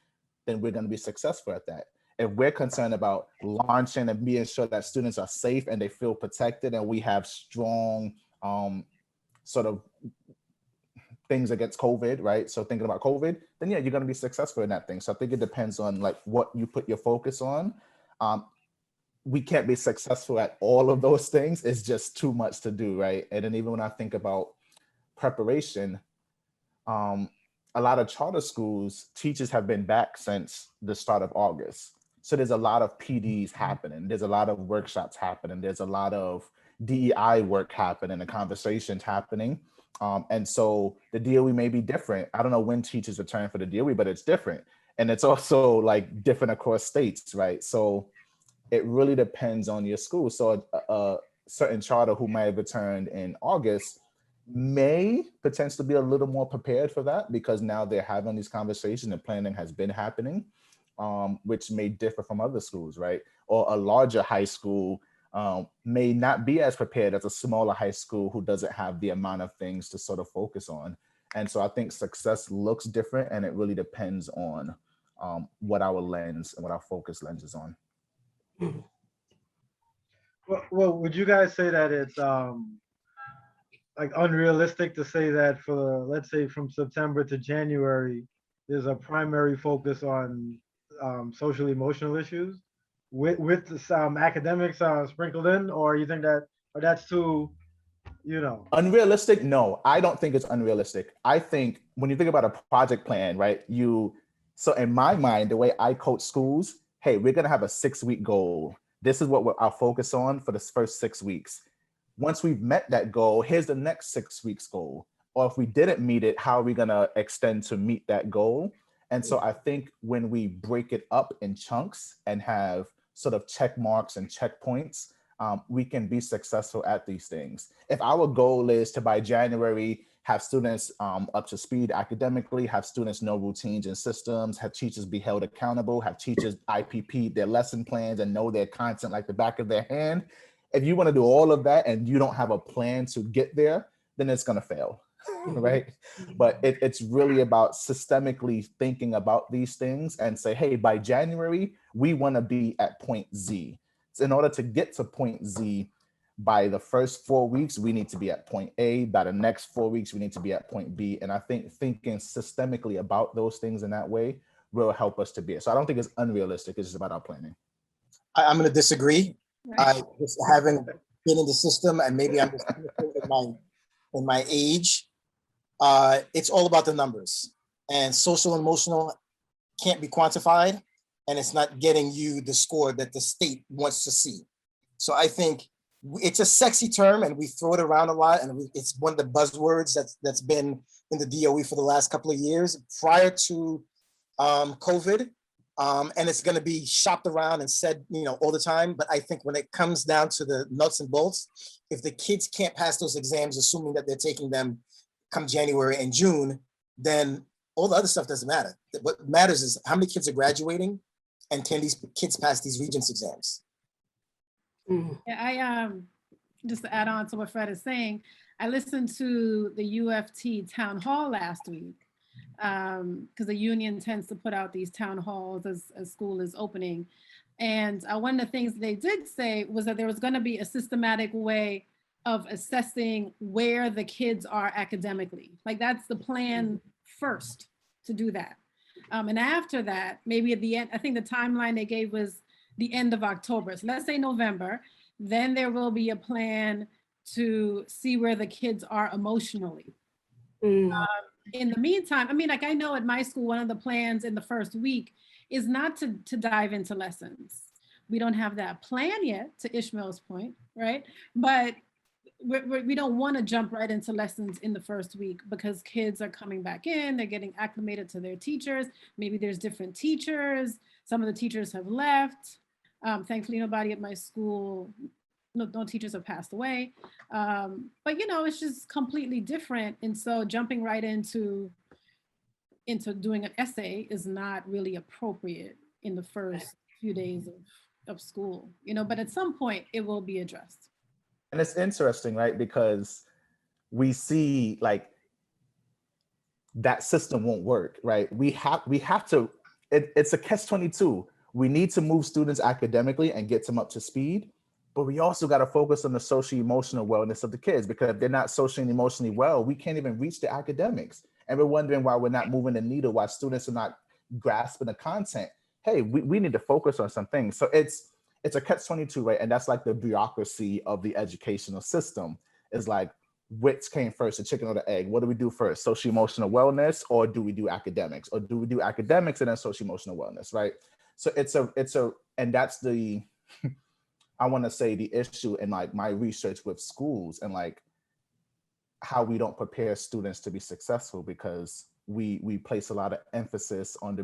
then we're going to be successful at that. If we're concerned about launching and being sure that students are safe and they feel protected and we have strong sort of things against COVID, right? So thinking about COVID, then yeah, you're going to be successful in that thing. So I think it depends on like what you put your focus on. We can't be successful at all of those things. It's just too much to do, right? And then even when I think about preparation, a lot of charter schools, teachers have been back since the start of August. So there's a lot of PDs happening. There's a lot of workshops happening. There's a lot of DEI work happening and conversations happening. And so the DOE may be different. I don't know when teachers return for the DOE, but it's different. And it's also like different across states, right? So it really depends on your school. So a certain charter who might have returned in August may potentially be a little more prepared for that because now they're having these conversations and planning has been happening, which may differ from other schools, right? Or a larger high school may not be as prepared as a smaller high school who doesn't have the amount of things to sort of focus on. And so I think success looks different and it really depends on what our lens and what our focus lens is on. Well, would you guys say that it's like unrealistic to say that for, let's say, from September to January, there's a primary focus on social emotional issues with some academics sprinkled in, or you think that, or that's too, you know? Unrealistic? No, I don't think it's unrealistic. I think when you think about a project plan, right? So in my mind, the way I coach schools, hey, we're gonna have a 6-week goal. This is what I'll focus on for the first 6 weeks. Once we've met that goal, here's the next 6 weeks goal. Or if we didn't meet it, how are we gonna extend to meet that goal? And so I think when we break it up in chunks and have sort of check marks and checkpoints, we can be successful at these things. If our goal is to by January have students up to speed academically, have students know routines and systems, have teachers be held accountable, have teachers IPP their lesson plans and know their content like the back of their hand. If you want to do all of that and you don't have a plan to get there, then it's going to fail, right? But it's really about systemically thinking about these things and say, hey, by January, we want to be at point Z. So in order to get to point Z, by the first 4 weeks, we need to be at point A. By the next 4 weeks, we need to be at point B. And I think thinking systemically about those things in that way will help us to be it. So I don't think it's unrealistic. It's just about our planning. I'm going to disagree. Right. I just haven't been in the system, and maybe I'm just in my age. It's all about the numbers, and social and emotional can't be quantified, and it's not getting you the score that the state wants to see. So I think it's a sexy term, and we throw it around a lot, and it's one of the buzzwords that's been in the DOE for the last couple of years. Prior to COVID, And it's going to be shopped around and said, all the time. But I think when it comes down to the nuts and bolts, if the kids can't pass those exams, assuming that they're taking them come January and June, then all the other stuff doesn't matter. What matters is how many kids are graduating and can these kids pass these Regents exams? Yeah, I just to add on to what Fred is saying, I listened to the UFT town hall last week because the union tends to put out these town halls as school is opening. And one of the things they did say was that there was going to be a systematic way of assessing where the kids are academically. Like that's the plan first to do that. And after that, maybe at the end, I think the timeline they gave was the end of October. So let's say November, then there will be a plan to see where the kids are emotionally. In the meantime, I mean, like I know at my school, one of the plans in the first week is not to dive into lessons. We don't have that plan yet, to Ishmael's point, right? But we don't want to jump right into lessons in the first week because kids are coming back in, they're getting acclimated to their teachers. Maybe there's different teachers. Some of the teachers have left. Thankfully, nobody at my school, no teachers have passed away. But it's just completely different. And so jumping right into doing an essay is not really appropriate in the first few days of school, but at some point it will be addressed. And it's interesting, right? Because we see like that system won't work, right? We have to, it's a catch-22. We need to move students academically and get them up to speed, but we also got to focus on the social emotional wellness of the kids, because if they're not socially and emotionally well, we can't even reach the academics. And we're wondering why we're not moving the needle, why students are not grasping the content. Hey, we need to focus on some things. So it's a catch-22, right? And that's like the bureaucracy of the educational system is like, which came first, the chicken or the egg? What do we do first, social emotional wellness, or do we do academics, or do we do academics and then social emotional wellness, right? So it's a, and that's the, I want to say the issue in like my research with schools and like how we don't prepare students to be successful, because we place a lot of emphasis on the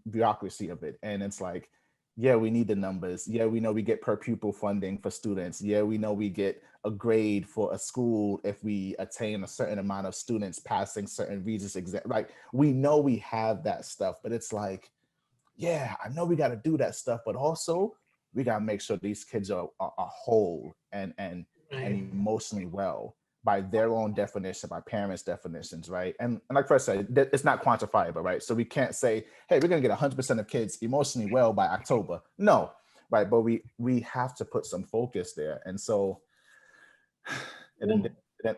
bureaucracy of it. And it's like, yeah, we need the numbers. Yeah, we know we get per pupil funding for students. Yeah, we know we get a grade for a school if we attain a certain amount of students passing certain Regents exam. Like we know we have that stuff, but it's like, yeah, I know we got to do that stuff, but also we got to make sure these kids are whole and emotionally well by their own definition, by parents' definitions, right? And like first said, it's not quantifiable, right? So we can't say, hey, we're gonna get 100% of kids emotionally well by October. No, right? But we have to put some focus there. And so, and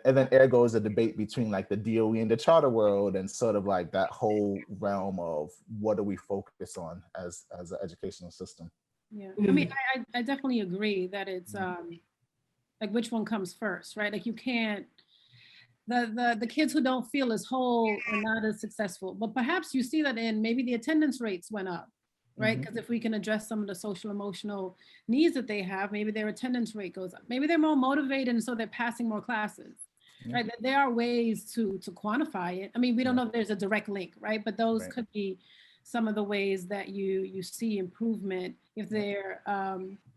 then there goes the debate between like the DOE and the charter world, and sort of like that whole realm of what do we focus on as an educational system. Yeah, I mean, I definitely agree that it's like which one comes first, right? Like you can't, the kids who don't feel as whole are not as successful, but perhaps you see that in maybe the attendance rates went up, right? Because if we can address some of the social emotional needs that they have, maybe their attendance rate goes up. Maybe they're more motivated and so they're passing more classes, right? There are ways to quantify it. I mean, we don't know if there's a direct link, right? But those could be some of the ways that you see improvement if they're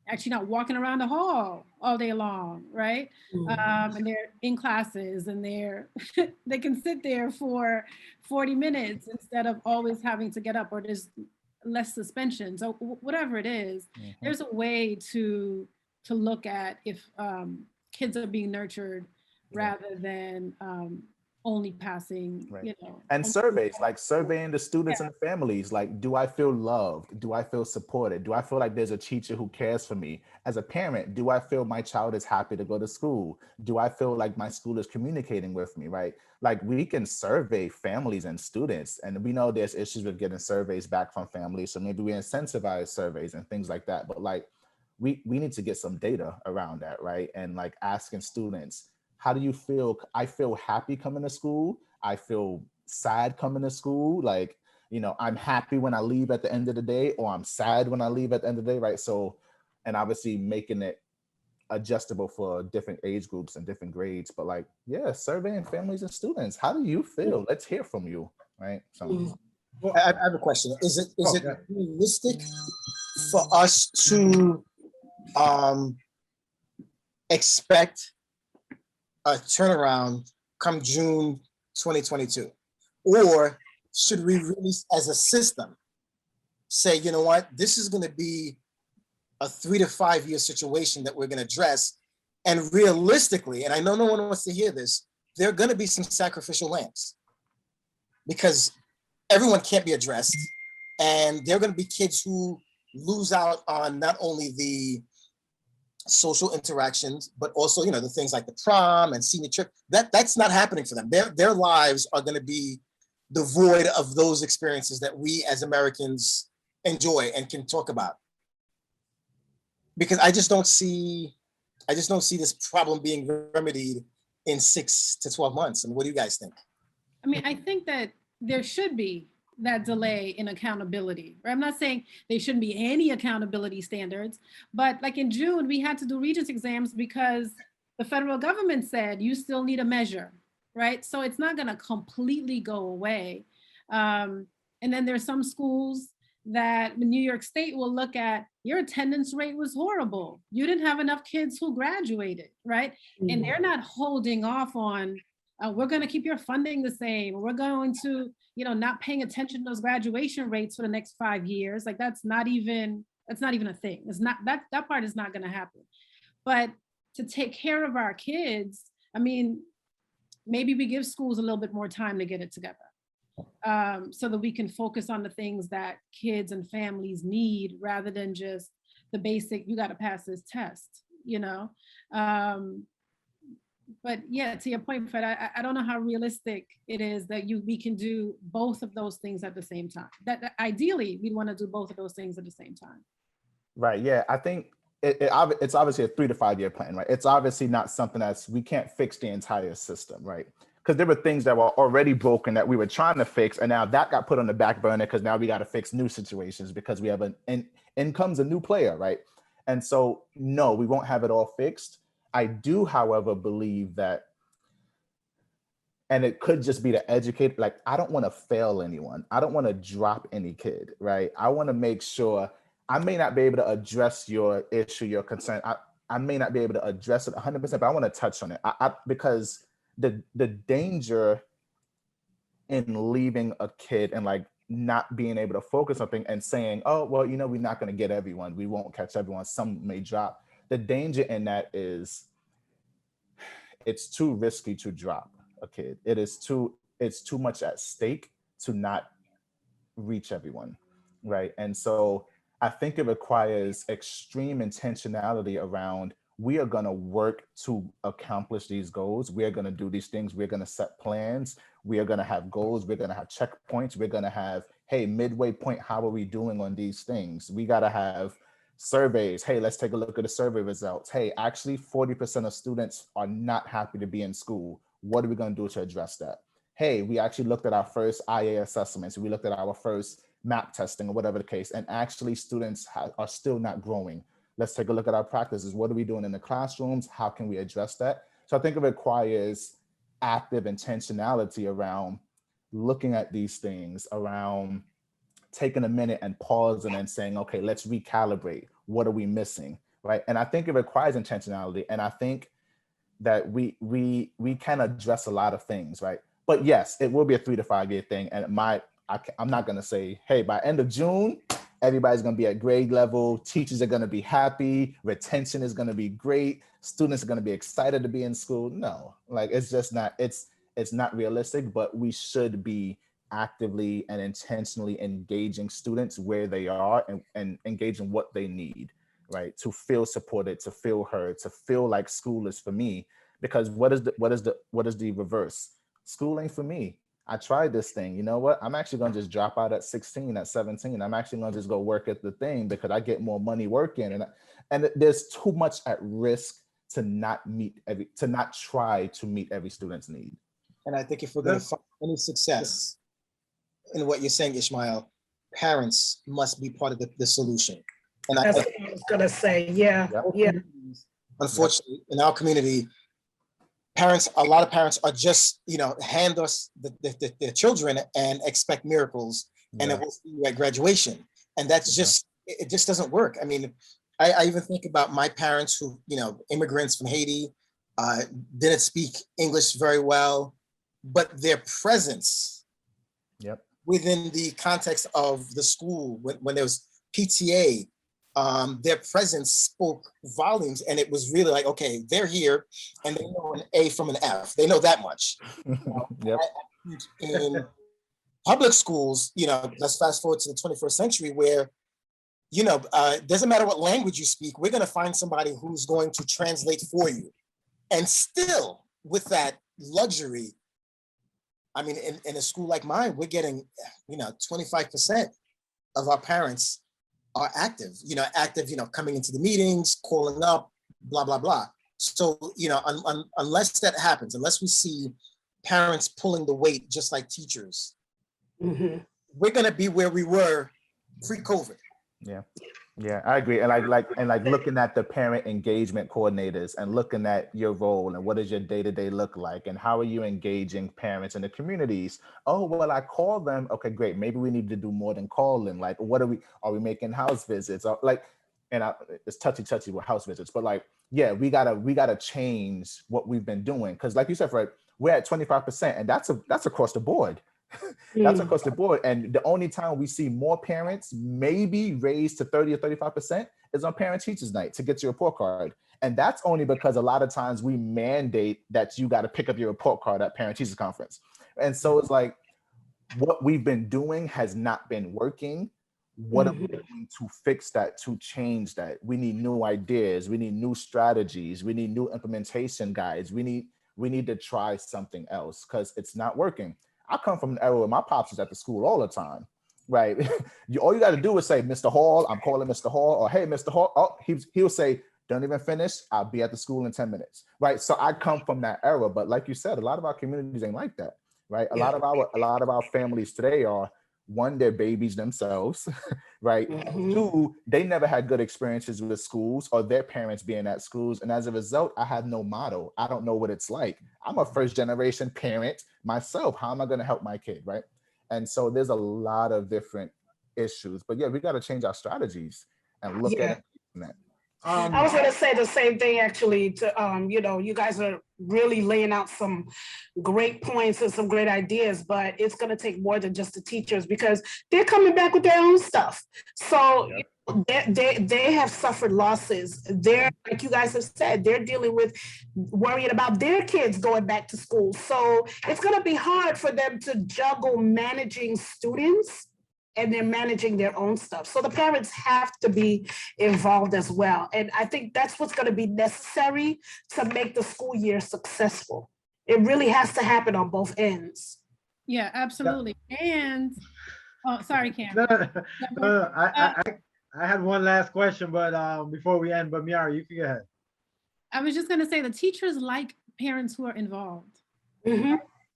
actually not walking around the hall all day long, right? And they're in classes and they can sit there for 40 minutes instead of always having to get up, or there's less suspension. So whatever it is, there's a way to look at if kids are being nurtured rather than only passing, and surveys, like surveying the students and the families, like, do I feel loved? Do I feel supported? Do I feel like there's a teacher who cares for me? As a parent, do I feel my child is happy to go to school? Do I feel like my school is communicating with me, right? Like we can survey families and students, and we know there's issues with getting surveys back from families. So maybe we incentivize surveys and things like that. But like, we need to get some data around that, right? And like asking students, how do you feel? I feel happy coming to school. I feel sad coming to school. Like, I'm happy when I leave at the end of the day, or I'm sad when I leave at the end of the day, right? So, and obviously making it adjustable for different age groups and different grades. But like, yeah, surveying families and students. How do you feel? Let's hear from you, right? So. I have a question. Is it Okay. realistic for us to expect a turnaround come June 2022? Or should we really, as a system, say, you know what, this is going to be a 3 to 5 year situation that we're going to address. And realistically, and I know no one wants to hear this, there are going to be some sacrificial lambs because everyone can't be addressed. And there are going to be kids who lose out on not only the social interactions, but also, you know, the things like the prom and senior trip. That's not happening for them. Their lives are going to be devoid of those experiences that we as Americans enjoy and can talk about. Because I just don't see this problem being remedied in 6 to 12 months. And what do you guys think? I mean, I think that there should be that delay in accountability. Right? I'm not saying there shouldn't be any accountability standards, but like in June, we had to do Regents exams because the federal government said you still need a measure, right? So it's not going to completely go away. And then there's some schools that New York State will look at, your attendance rate was horrible. You didn't have enough kids who graduated, right? And they're not holding off on, we're going to keep your funding the same. We're going to, you know, not paying attention to those graduation rates for the next 5 years. Like that's not even a thing. It's not, that part is not going to happen. But to take care of our kids, I mean, maybe we give schools a little bit more time to get it together. So that we can focus on the things that kids and families need rather than just the basic, you got to pass this test, you know? But yeah, to your point, Fred, I don't know how realistic it is that we can do both of those things at the same time. That ideally, we'd want to do both of those things at the same time. Right. Yeah. I think it's obviously a 3 to 5 year plan, right? It's obviously not something we can't fix the entire system, right? Because there were things that were already broken that we were trying to fix, and now that got put on the back burner because now we got to fix new situations because we have in comes a new player, right? And so, no, we won't have it all fixed. I do, however, believe that, and it could just be to educate, like, I don't want to fail anyone. I don't want to drop any kid, right? I want to make sure I may not be able to address your issue, your concern. I may not be able to address it 100%, but I want to touch on it because the danger in leaving a kid and like not being able to focus on something and saying, oh, well, you know, we're not going to get everyone. We won't catch everyone. Some may drop. The danger in that is it's too risky to drop a kid. It's too much at stake to not reach everyone, right? And so I think it requires extreme intentionality around, we are going to work to accomplish these goals. We are going to do these things. We're going to set plans. We are going to have goals. We're going to have checkpoints. We're going to have, hey, midway point, how are we doing on these things? We got to have surveys. Hey, let's take a look at the survey results. Hey, actually 40% of students are not happy to be in school. What are we going to do to address that? Hey, we actually looked at our first IA assessments. We looked at our first map testing or whatever the case, and actually students are still not growing. Let's take a look at our practices. What are we doing in the classrooms? How can we address that? So I think it requires active intentionality around looking at these things, around taking a minute and pausing and saying, okay, let's recalibrate. What are we missing, right? And I think it requires intentionality. And I think that we can address a lot of things, right? But yes, it will be a 3 to 5 year thing. And I'm not going to say, hey, by end of June, everybody's going to be at grade level. Teachers are going to be happy. Retention is going to be great. Students are going to be excited to be in school. No, like it's just not, it's not realistic, but we should be actively and intentionally engaging students where they are and engaging what they need, right? To feel supported, to feel heard, to feel like school is for me. Because what is the reverse? School ain't for me. I tried this thing. You know what? I'm actually going to just drop out at 16, at 17. I'm actually going to just go work at the thing because I get more money working. And there's too much at risk to not try to meet every student's need. And I think if we're going to find any success in what you're saying, Ishmael, parents must be part of the solution. And that's what I was going to say. Yeah. Yeah. Unfortunately, in our community, a lot of parents are just, hand us their children and expect miracles. and then Yeah. we'll see you at graduation. And that's just, it just doesn't work. I mean, I even think about my parents who, immigrants from Haiti, didn't speak English very well, but their presence Yep. within the context of the school, when there was PTA, their presence spoke volumes, and it was really like, okay, they're here, and they know an A from an F. They know that much. Yep. In public schools, let's fast forward to the 21st century, where doesn't matter what language you speak, we're going to find somebody who's going to translate for you. And still, with that luxury, I mean, in a school like mine, we're getting, 25% of our parents are active, coming into the meetings, calling up, blah, blah, blah. So, unless that happens, unless we see parents pulling the weight, just like teachers, we're going to be where we were pre-COVID. Yeah, I agree. And like looking at the parent engagement coordinators and looking at your role and what does your day-to-day look like and how are you engaging parents in the communities? Oh, well, I call them. Okay, great. Maybe we need to do more than calling. Like, are we making house visits? Or it's touchy with house visits, but like, yeah, we gotta change what we've been doing. Because like you said, Fred, we're at 25%, and that's across the board. That's across the board. And the only time we see more parents maybe raised to 30 or 35% is on parent teachers night to get your report card. And that's only because a lot of times we mandate that you got to pick up your report card at parent teachers conference. And so it's like, what we've been doing has not been working. What are we doing to fix that, to change that? We need new ideas. We need new strategies. We need new implementation guides. We need to try something else because it's not working. I come from an era where my pops was at the school all the time, right? All you got to do is say, Mr. Hall, I'm calling Mr. Hall, or hey, Mr. Hall. Oh, he'll say, don't even finish. I'll be at the school in 10 minutes, right? So I come from that era, but like you said, a lot of our communities ain't like that, right? A lot of our families today are, one, they're babies themselves, right? Two, they never had good experiences with schools or their parents being at schools. And as a result, I have no model. I don't know what it's like. I'm a first generation parent myself. How am I going to help my kid, right? And so there's a lot of different issues. But yeah, we got to change our strategies and look at that. I was going to say the same thing, actually, to, you guys are really laying out some great points and some great ideas, but it's going to take more than just the teachers because they're coming back with their own stuff. So they have suffered losses. They're, like you guys have said, they're dealing with worrying about their kids going back to school. So it's going to be hard for them to juggle managing students and they're managing their own stuff. So the parents have to be involved as well. And I think that's what's going to be necessary to make the school year successful. It really has to happen on both ends. Yeah, absolutely. And, oh, sorry, Cam. I had one last question, but before we end, but Miari, you can go ahead. I was just going to say the teachers like parents who are involved.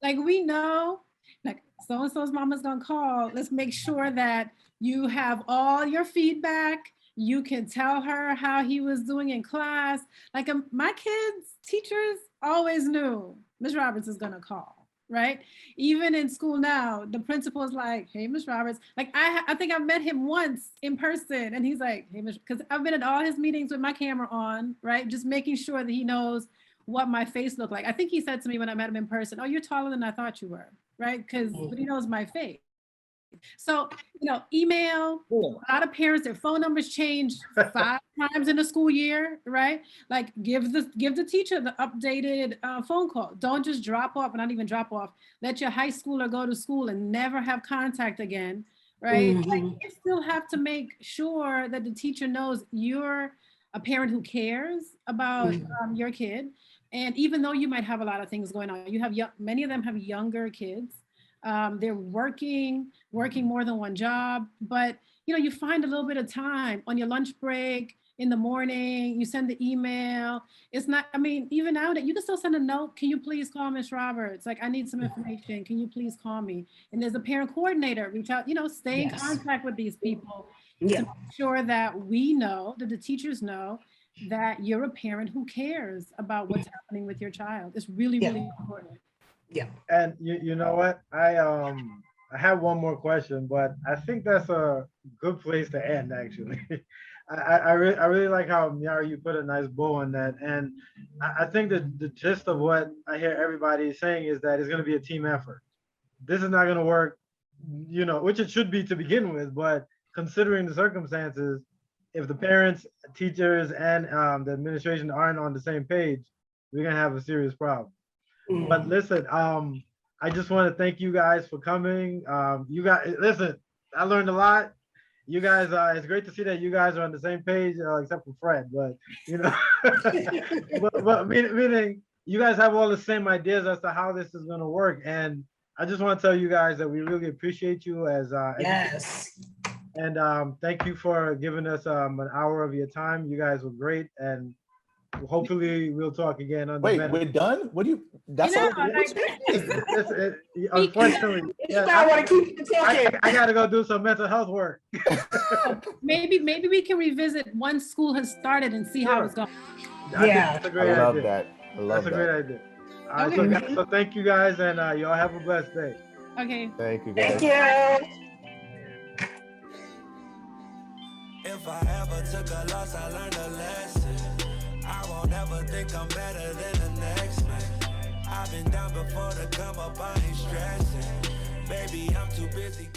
Like we know, like so-and-so's mama's gonna call. Let's make sure that you have all your feedback. You can tell her how he was doing in class. Like my kids' teachers always knew Ms. Roberts is gonna call, right? Even in school now, the principal is like, hey, Ms. Roberts. Like I think I've met him once in person and he's like, hey, because I've been at all his meetings with my camera on, right? Just making sure that he knows what my face looked like. I think he said to me when I met him in person, oh, you're taller than I thought you were, right? Because he knows my face. So, email, a lot of parents, their phone numbers change 5 times in the school year, right? Like give the teacher the updated phone call. Don't just drop off, and not even drop off. Let your high schooler go to school and never have contact again, right? Like you still have to make sure that the teacher knows you're a parent who cares about your kid. And even though you might have a lot of things going on, you have many of them have younger kids. They're working more than one job, but you find a little bit of time on your lunch break in the morning, you send the email. It's not, even now that you can still send a note, can you please call Ms. Roberts? Like, I need some information. Can you please call me? And there's a parent coordinator, reach out, stay in contact with these people to make sure that we know, that the teachers know that you're a parent who cares about what's happening with your child. It's really, really important. And you know what? I have one more question, but I think that's a good place to end, actually. I really like how, Miara, you put a nice bow on that. And I think that the gist of what I hear everybody saying is that it's going to be a team effort. This is not going to work, which it should be to begin with, but considering the circumstances, if the parents, teachers, and the administration aren't on the same page, we're going to have a serious problem. But listen, I just want to thank you guys for coming. You guys, listen, I learned a lot. You guys, it's great to see that you guys are on the same page, except for Fred. But but meaning you guys have all the same ideas as to how this is going to work. And I just want to tell you guys that we really appreciate you as Yes. and thank you for giving us an hour of your time. You guys were great, and hopefully we'll talk again on the Wait, we're done? What do you? That's all. Unfortunately, I want to keep talking. I gotta go do some mental health work. Maybe we can revisit once school has started and see how it's going. Yeah. That's a great I love idea. that. I love That's a that. great idea. All right, so thank you guys, and y'all have a blessed day. Okay. Thank you, guys. Thank you. If I ever took a loss, I learned a lesson. I won't ever think I'm better than the next man. I've been down before to come up, I ain't stressing. Baby, I'm too busy.